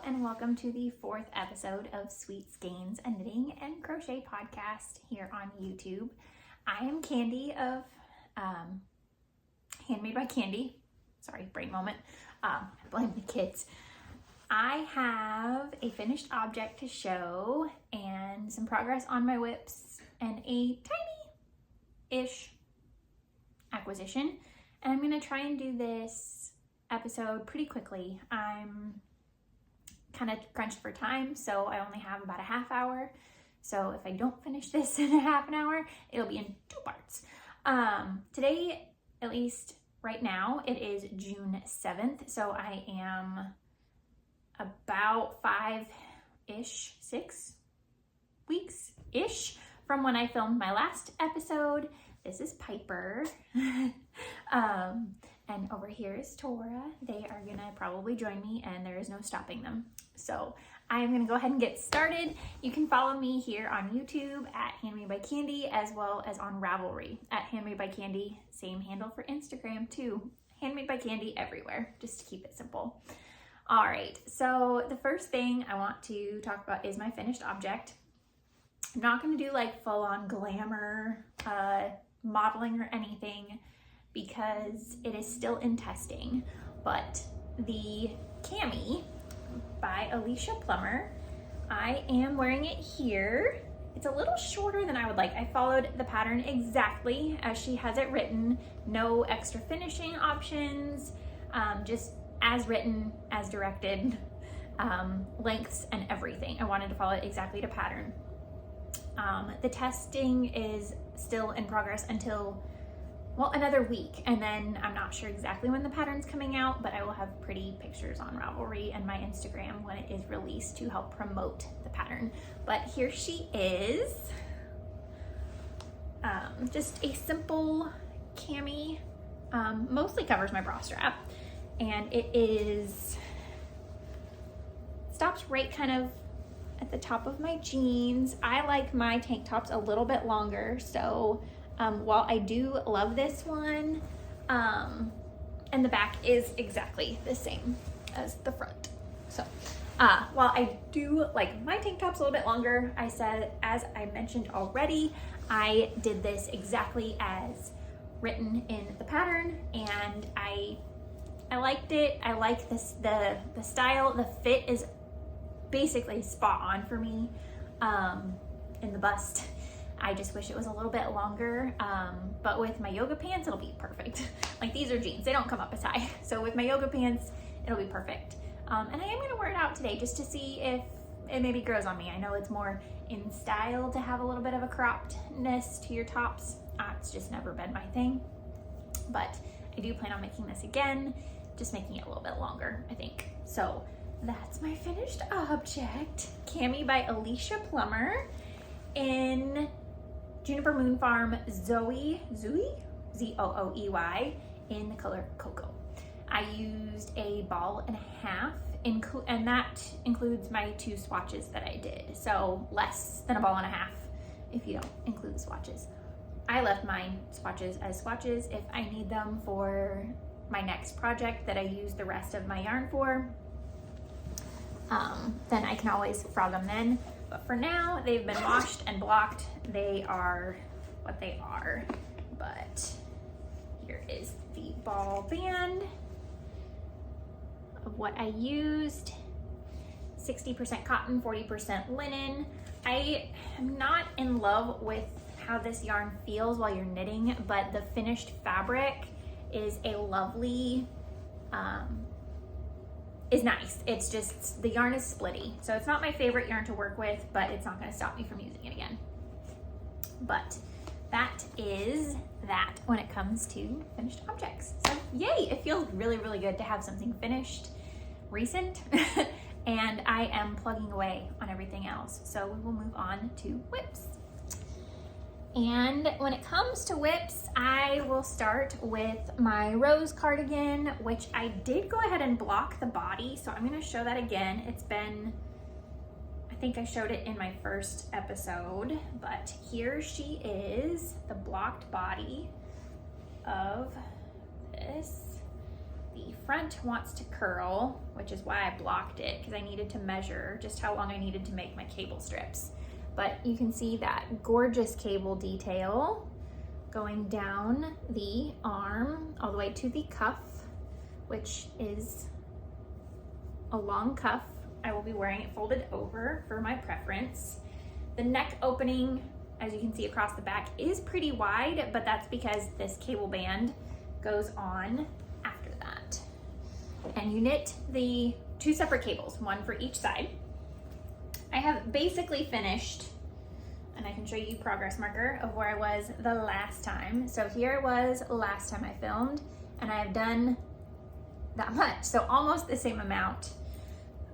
and welcome to the 4th episode of Sweet Skeins, a knitting and crochet podcast here on YouTube. I am Candy of Handmade by Candy. Sorry, brain moment. I blame the kids. I have a finished object to show and some progress on my whips and a tiny-ish acquisition. And I'm going to try and do this episode pretty quickly. I'm kind of crunched for time, so I only have about a half hour. So if I don't finish this in a half an hour, it'll be in 2 parts. Today, at least right now, it is June 7th, so I am about 5-ish, 6 weeks-ish from when I filmed my last episode. This is Piper. And over here is Tora. They are gonna probably join me and there is no stopping them. So I'm gonna go ahead and get started. You can follow me here on YouTube at Handmade by Candy, as well as on Ravelry at Handmade by Candy. Same handle for Instagram too. Handmade by Candy everywhere, just to keep it simple. All right, so the first thing I want to talk about is my finished object. I'm not gonna do like full-on glamour modeling or anything, because it is still in testing, but the cami by Alicia Plummer, I am wearing it here. It's a little shorter than I would like. I followed the pattern exactly as she has it written, no extra finishing options, just as written, as directed, lengths and everything. I wanted to follow it exactly to pattern. The testing is still in progress until, well, another week, and then I'm not sure exactly when the pattern's coming out, but I will have pretty pictures on Ravelry and my Instagram when it is released to help promote the pattern. But here she is. Just a simple cami, mostly covers my bra strap, and it stops right kind of at the top of my jeans. I like my tank tops a little bit longer, so while I do love this one, and the back is exactly the same as the front. So while I do like my tank tops a little bit longer, I said, as I mentioned already, I did this exactly as written in the pattern, and I liked it. I like this, the style. The fit is basically spot on for me in the bust. I just wish it was a little bit longer, but with my yoga pants, it'll be perfect. Like, these are jeans, they don't come up as high. So with my yoga pants, it'll be perfect. And I am gonna wear it out today just to see if it maybe grows on me. I know it's more in style to have a little bit of a croppedness to your tops. It's just never been my thing. But I do plan on making this again, just making it a little bit longer, I think. So that's my finished object. Cami by Alicia Plummer in Juniper Moon Farm Zooey, Z-O-O-E-Y, in the color Cocoa. I used a ball and a half, and that includes my 2 swatches that I did. So less than a ball and a half if you don't include the swatches. I left my swatches as swatches. If I need them for my next project that I use the rest of my yarn for, then I can always frog them then. But for now, they've been washed and blocked. They are what they are. But here is the ball band of what I used. 60% cotton, 40% linen. I am not in love with how this yarn feels while you're knitting, but the finished fabric is a lovely, is nice. It's just, the yarn is splitty. So it's not my favorite yarn to work with, but it's not gonna stop me from using it again. But that is that when it comes to finished objects. So yay, it feels really, really good to have something finished, recent, and I am plugging away on everything else. So we will move on to whips. And when it comes to whips, I will start with my rose cardigan, which I did go ahead and block the body. So I'm gonna show that again. It's been, I think I showed it in my first episode, but here she is, the blocked body of this, the front wants to curl, which is why I blocked it, because I needed to measure just how long I needed to make my cable strips. But you can see that gorgeous cable detail going down the arm all the way to the cuff, which is a long cuff. I will be wearing it folded over for my preference. The neck opening, as you can see across the back, is pretty wide, but that's because this cable band goes on after that. And you knit the 2 separate cables, one for each side. I have basically finished, and I can show you progress marker of where I was the last time. So here it was last time I filmed, and I have done that much. So almost the same amount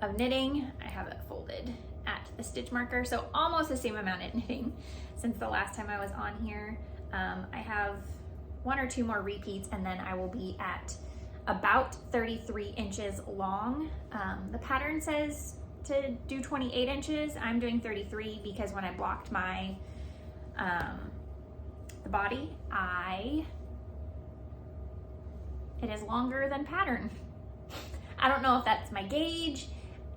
of knitting. I have it folded at the stitch marker. So almost the same amount of knitting since the last time I was on here. I have 1 or 2 more repeats, and then I will be at about 33 inches long. The pattern says to do 28 inches. I'm doing 33 because when I blocked my the body, it is longer than pattern. I don't know if that's my gauge.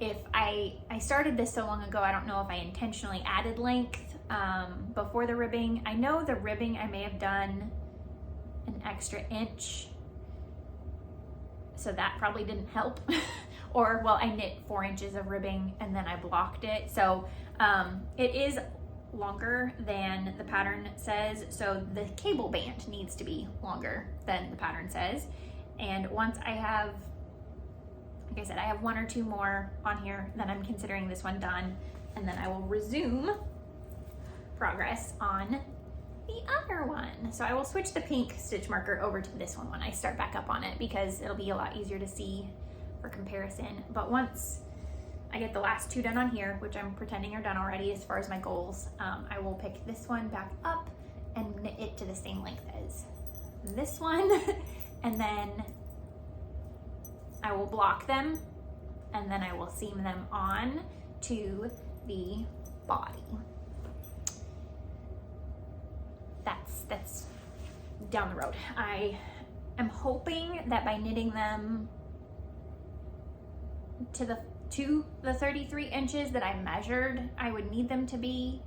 If I started this so long ago, I don't know if I intentionally added length before the ribbing. I know the ribbing I may have done an extra inch, so that probably didn't help. Or, well, I knit 4 inches of ribbing and then I blocked it. So it is longer than the pattern says. So the cable band needs to be longer than the pattern says. And once I have, like I said, I have 1 or 2 more on here, then I'm considering this one done. And then I will resume progress on the other one. So I will switch the pink stitch marker over to this one when I start back up on it, because it'll be a lot easier to see for comparison. But once I get the last 2 done on here, which I'm pretending are done already as far as my goals, I will pick this one back up and knit it to the same length as this one. And then I will block them, and then I will seam them on to the body. That's down the road. I am hoping that by knitting them to the 33 inches that I measured I would need them to be,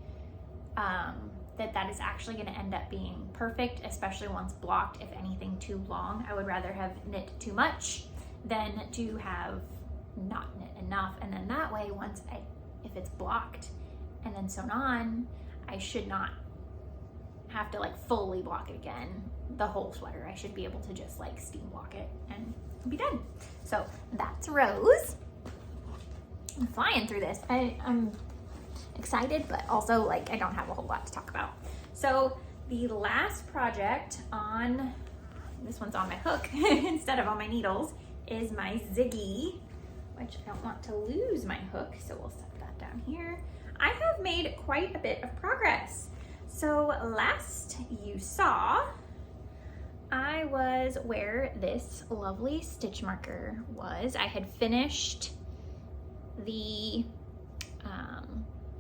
that is actually going to end up being perfect, especially once blocked. If anything too long, I would rather have knit too much than to have not knit enough. And then that way, if it's blocked and then sewn on, I should not have to like fully block it again, the whole sweater. I should be able to just like steam block it and be done. So that's Rose. I'm flying through this. I'm excited, but also like I don't have a whole lot to talk about. So the last project on, this one's on my hook instead of on my needles, is my Ziggy, which I don't want to lose my hook, so we'll set that down here. I have made quite a bit of progress. So last you saw, I was where this lovely stitch marker was. I had finished the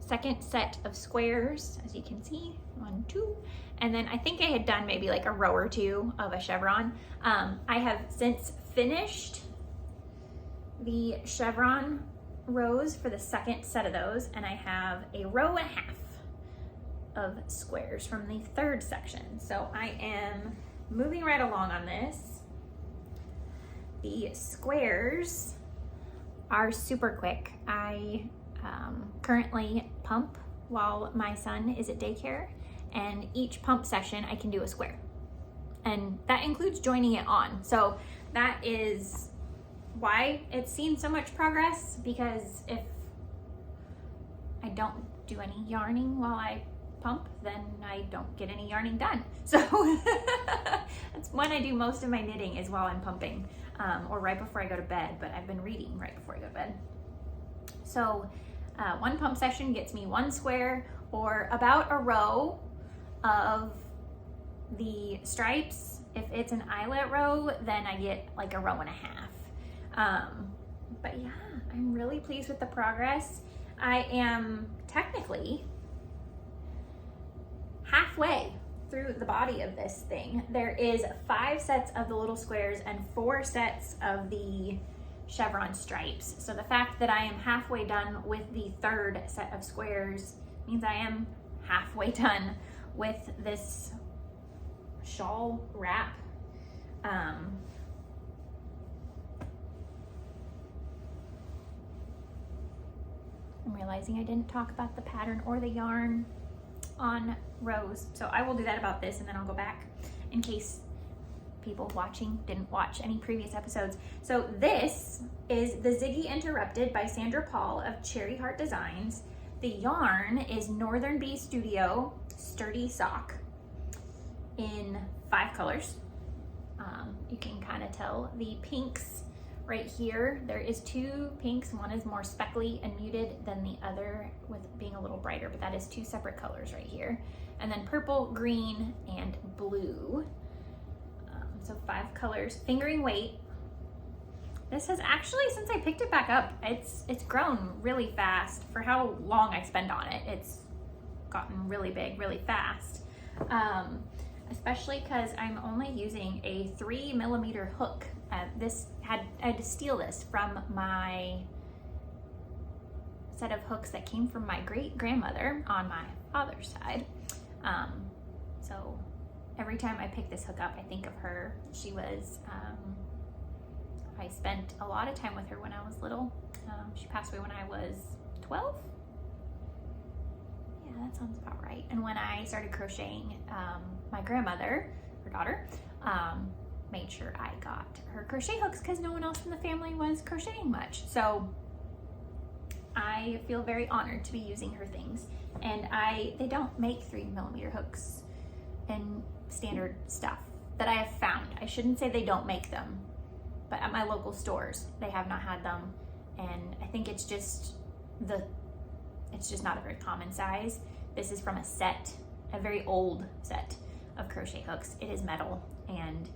second set of squares, as you can see, 1, 2, and then I think I had done maybe like a row or 2 of a chevron. I have since finished the chevron rows for the second set of those, and I have a row and a half of squares from the third section. So I am moving right along on this. The squares are super quick. I currently pump while my son is at daycare, and each pump session I can do a square, and that includes joining it on. So that is why it's seen so much progress, because if I don't do any yarning while I pump, then I don't get any yarning done. So that's when I do most of my knitting, is while I'm pumping, or right before I go to bed, but I've been reading right before I go to bed. So one pump session gets me 1 square, or about a row of the stripes. If it's an eyelet row, then I get like a row and a half. But yeah, I'm really pleased with the progress. I am technically halfway through the body of this thing. There is 5 sets of the little squares and 4 sets of the chevron stripes. So the fact that I am halfway done with the 3rd set of squares means I am halfway done with this shawl wrap. I'm realizing I didn't talk about the pattern or the yarn on rows, so I will do that about this, and then I'll go back in case people watching didn't watch any previous episodes. So this is the Ziggy Interrupted by Sandra Paul of Cherry Heart Designs. The yarn is Northern Bee Studio Sturdy Sock in 5 colors. You can kind of tell the pinks right here. There is 2 pinks. One is more speckly and muted than the other with being a little brighter, but that is 2 separate colors right here. And then purple, green, and blue. So 5 colors. Fingering weight. This has actually, since I picked it back up, it's grown really fast. For how long I spend on it, it's gotten really big really fast. Especially because I'm only using a 3mm hook. I had to steal this from my set of hooks that came from my great-grandmother on my father's side. So every time I pick this hook up, I think of her. She was, I spent a lot of time with her when I was little. She passed away when I was 12. Yeah, that sounds about right. And when I started crocheting, my grandmother, her daughter, made sure I got her crochet hooks because no one else in the family was crocheting much. So I feel very honored to be using her things. And they don't make 3mm hooks and standard stuff that I have found. I shouldn't say they don't make them, but at my local stores, they have not had them. And I think it's just not a very common size. This is from a very old set of crochet hooks. It is metal, and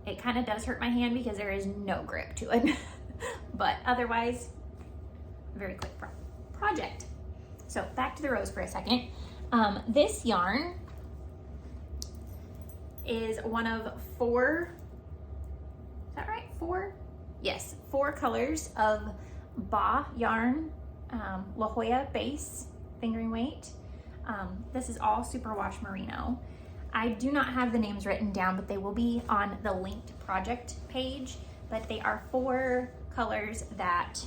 it kind of does hurt my hand because there is no grip to it. But otherwise, very quick project. So back to the rows for a second. This yarn is one of 4, is that right? 4? Yes, 4 colors of Baah yarn, La Jolla base, fingering weight. This is all superwash merino. I do not have the names written down, but they will be on the linked project page. But they are 4 colors that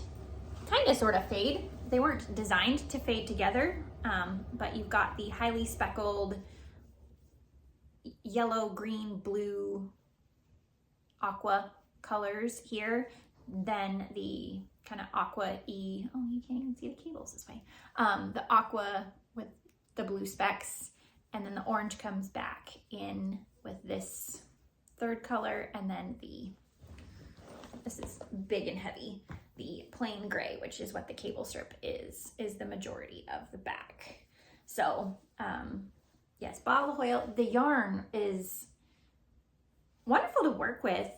kind of sort of fade. They weren't designed to fade together, but you've got the highly speckled yellow, green, blue, aqua colors here. Then the kind of aqua-y, oh, you can't even see the cables this way. The aqua with the blue specks, and then the orange comes back in with this 3rd color, and then this is big and heavy, the plain gray, which is what the cable strip is the majority of the back. So yes, Baah La Jolla. The yarn is wonderful to work with.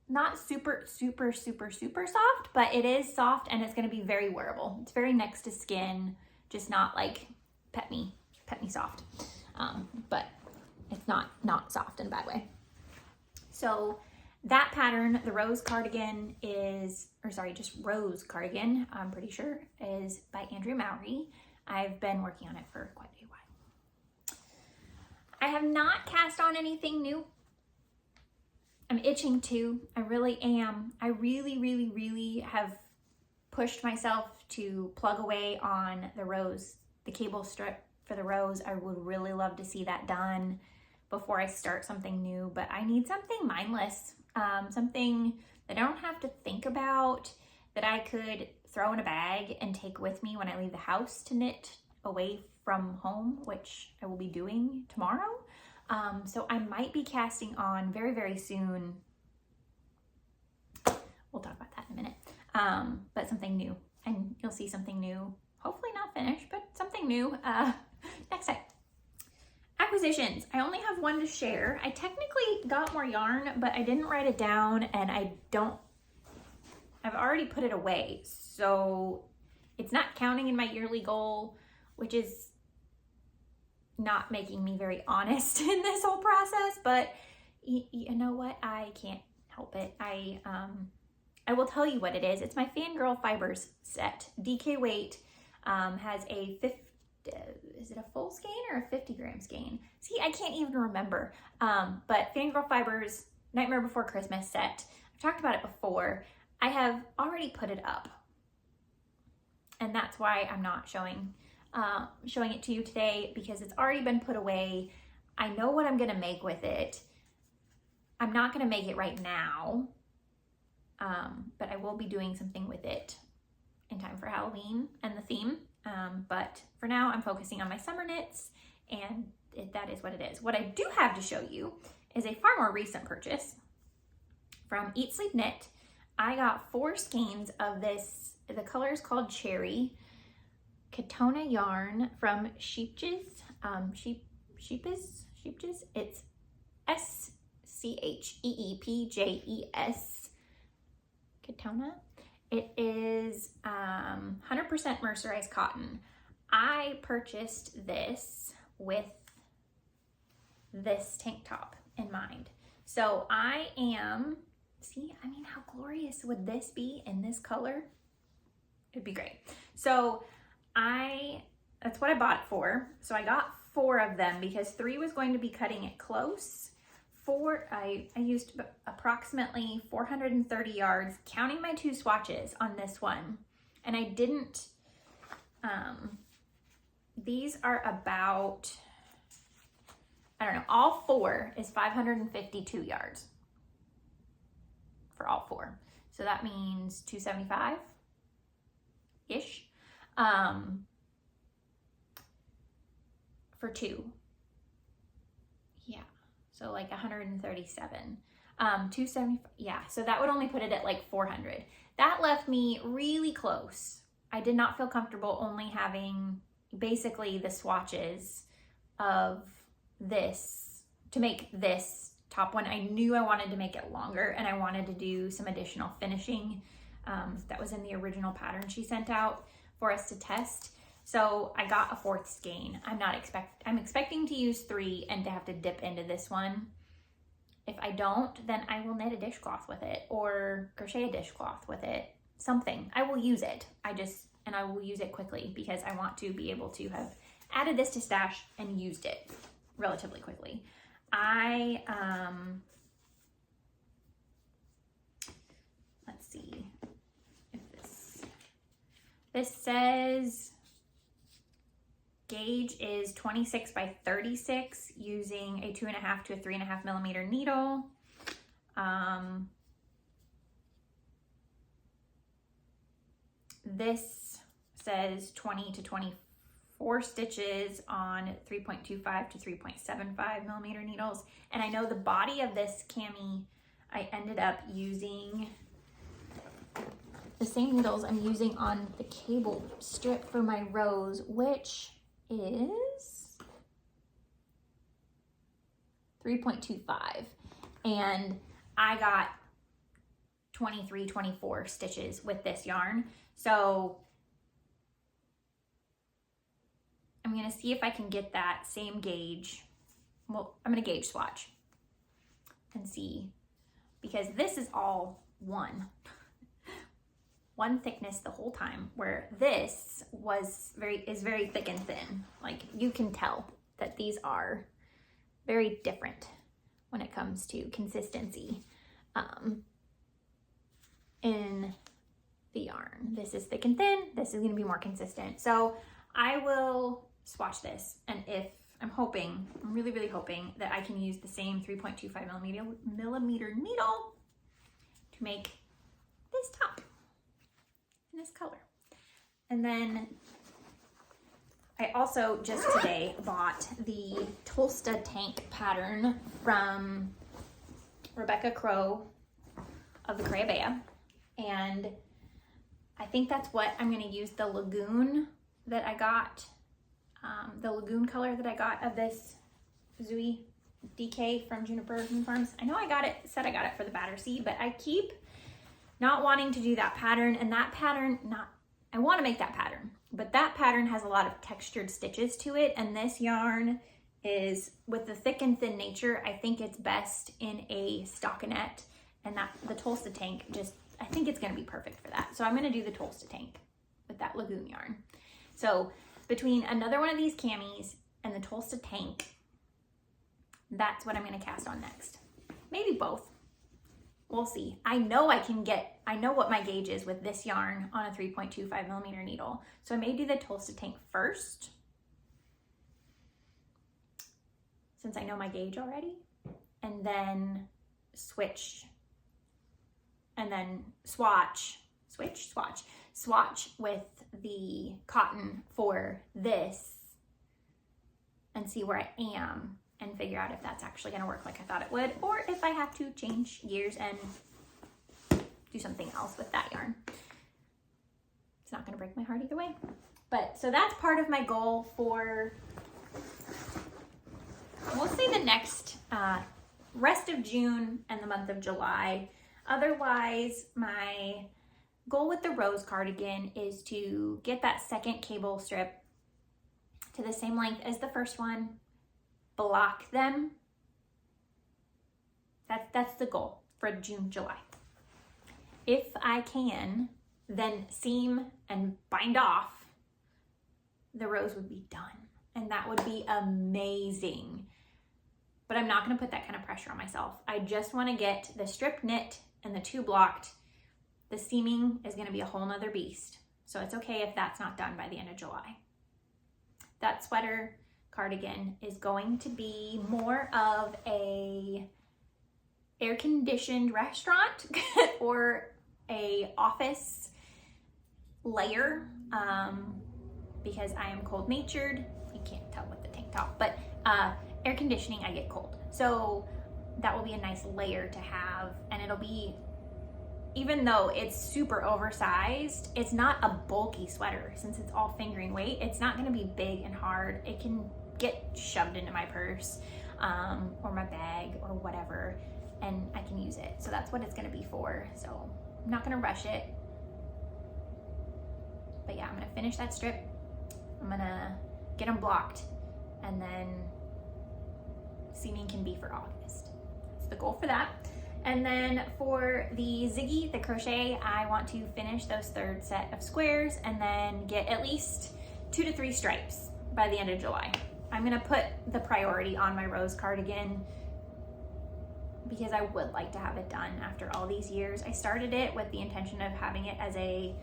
Not super soft, but it is soft, and it's going to be very wearable. It's very next to skin, just not like pet me soft. But it's not soft in a bad way. So that pattern, the Rose cardigan just Rose cardigan, I'm pretty sure, is by Andrea Mowry. I've been working on it for quite a while. I have not cast on anything new. I'm itching to. I really am. I really have pushed myself to plug away on the Rose, the cable strip for the Rose. I would really love to see that done before I start something new, but I need something mindless, something that I don't have to think about, that I could throw in a bag and take with me when I leave the house to knit away from home, which I will be doing tomorrow. So I might be casting on very soon. We'll talk about that in a minute. But something new, and you'll see something new, hopefully not finished, but something new next time. Acquisitions. I only have one to share. I technically got more yarn, but I didn't write it down, and I've already put it away. So it's not counting in my yearly goal, which is not making me very honest in this whole process, but you know what? I can't help it. I will tell you what it is. It's my Fangirl Fibers set. DK Weight has a is it a full skein or a 50 gram skein? See, I can't even remember. But Fangirl Fibers Nightmare Before Christmas set. I've talked about it before. I have already put it up, and that's why I'm not showing it to you today, because it's already been put away. I know what I'm gonna make with it. I'm not gonna make it right now, but I will be doing something with it in time for Halloween and the theme. But for now, I'm focusing on my summer knits, and that is what it is. What I do have to show you is a far more recent purchase from Eat Sleep Knit. I got 4 skeins of this. The color is called Cherry. Catona yarn from Sheepjes. Sheepjes? It's SCHEEPJES. Catona. It is 100% mercerized cotton. I purchased this with this tank top in mind. So I am, see, I mean, how glorious would this be in this color? It'd be great. So that's what I bought it for. So I got 4 of them because 3 was going to be cutting it close. 4, I used approximately 430 yards, counting my 2 swatches on this one. And I didn't, these are about, I don't know, all 4 is 552 yards for all 4. So that means 275-ish for 2. Yeah, so like 137. 270, yeah, so that would only put it at like 400. That left me really close. I did not feel comfortable only having basically the swatches of this to make this top one. I knew I wanted to make it longer, and I wanted to do some additional finishing that was in the original pattern she sent out for us to test. So I got a 4th skein. I'm expecting to use 3 and to have to dip into this one. If I don't, then I will knit a dishcloth with it or crochet a dishcloth with it. Something. I will use it. And I will use it quickly because I want to be able to have added this to stash and used it relatively quickly. Let's see if this says gauge is 26 by 36 using a 2.5 to a 3.5 millimeter needle. This says 20 to 24 stitches on 3.25 to 3.75 millimeter needles. And I know the body of this cami, I ended up using the same needles I'm using on the cable strip for my rose, which is 3.25. And I got 23, 24 stitches with this yarn. So I'm gonna see if I can get that same gauge. Well, I'm gonna gauge swatch and see, because this is all one thickness the whole time, where this is very thick and thin. Like, you can tell that these are very different when it comes to consistency in the yarn. This is thick and thin. This is going to be more consistent. So I will swatch this, and I'm really, really hoping that I can use the same 3.25 millimeter needle to make this top in this color. And then I also just today bought the Tulsta tank pattern from Rebecca Crow of the Baah, and I think that's what I'm going to use the lagoon that I got, the lagoon color that I got of this Zooey DK from Juniper Farms. I know I got it for the Battersea, but I keep not wanting to do that pattern, and that pattern, I want to make that pattern. but that pattern has a lot of textured stitches to it, and this yarn is, with the thick and thin nature, I think it's best in a stockinette, and that the Tulsa tank just, I think it's gonna be perfect for that. So I'm gonna do the Tulsa tank with that Lagoon yarn. So between another one of these camis and the Tulsa tank, that's what I'm gonna cast on next. Maybe both, we'll see. I know what my gauge is with this yarn on a 3.25 millimeter needle. So I may do the Tulsa tank first, since I know my gauge already, and then switch, and then swatch with the cotton for this and see where I am and figure out if that's actually gonna work like I thought it would, or if I have to change gears and do something else with that yarn. It's not gonna break my heart either way. But so that's part of my goal for, we'll say, the next rest of June and the month of July. Otherwise, my goal with the rose cardigan is to get that second cable strip to the same length as the first one, block them. That's the goal for June, July. If I can, then seam and bind off, the rose would be done. And that would be amazing. But I'm not gonna put that kind of pressure on myself. I just wanna get the strip knit and the two blocked. The seaming is gonna be a whole nother beast. So it's okay if that's not done by the end of July. That sweater cardigan is going to be more of a air-conditioned restaurant or a office layer, because I am cold-natured. You can't tell with the tank top, but air conditioning, I get cold. So that will be a nice layer to have, and it'll be, even though it's super oversized, it's not a bulky sweater. Since it's all fingering weight, it's not gonna be big and hard. It can get shoved into my purse or my bag or whatever, and I can use it. So that's what it's gonna be for. So I'm not gonna rush it. But yeah, I'm gonna finish that strip. I'm gonna get them blocked, and then seaming can be for August. That's the goal for that. And then for the Ziggy, the crochet, I want to finish those third set of squares and then get at least 2 to 3 stripes by the end of July. I'm gonna put the priority on my rose cardigan because I would like to have it done after all these years. I started it with the intention of having it as a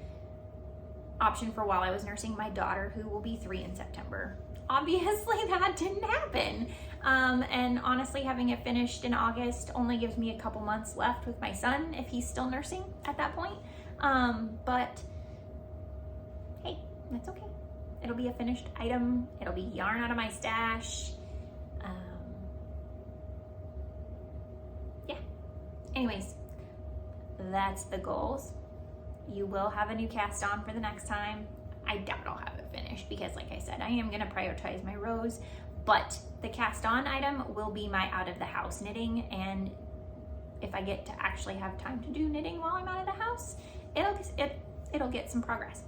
option for while I was nursing my daughter, who will be 3 in September. Obviously that didn't happen. And honestly, having it finished in August only gives me a couple months left with my son if he's still nursing at that point. But hey, that's okay. It'll be a finished item. It'll be yarn out of my stash. Yeah. Anyways, that's the goals. You will have a new cast on for the next time. I doubt I'll have it finished because, like I said, I am gonna prioritize my rose, but the cast on item will be my out of the house knitting, and if I get to actually have time to do knitting while I'm out of the house, it'll get some progress.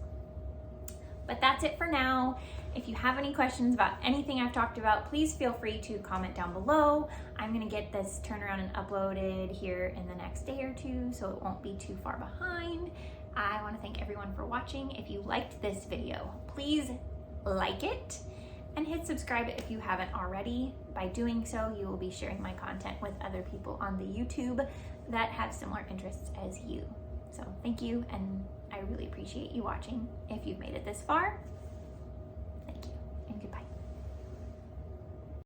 But that's it for now. If you have any questions about anything I've talked about, please feel free to comment down below. I'm gonna get this turned around and uploaded here in the next day or two, so it won't be too far behind. I want to thank everyone for watching. If you liked this video, please like it and hit subscribe if you haven't already. By doing so, you will be sharing my content with other people on the YouTube that have similar interests as you. So thank you, and I really appreciate you watching if you've made it this far.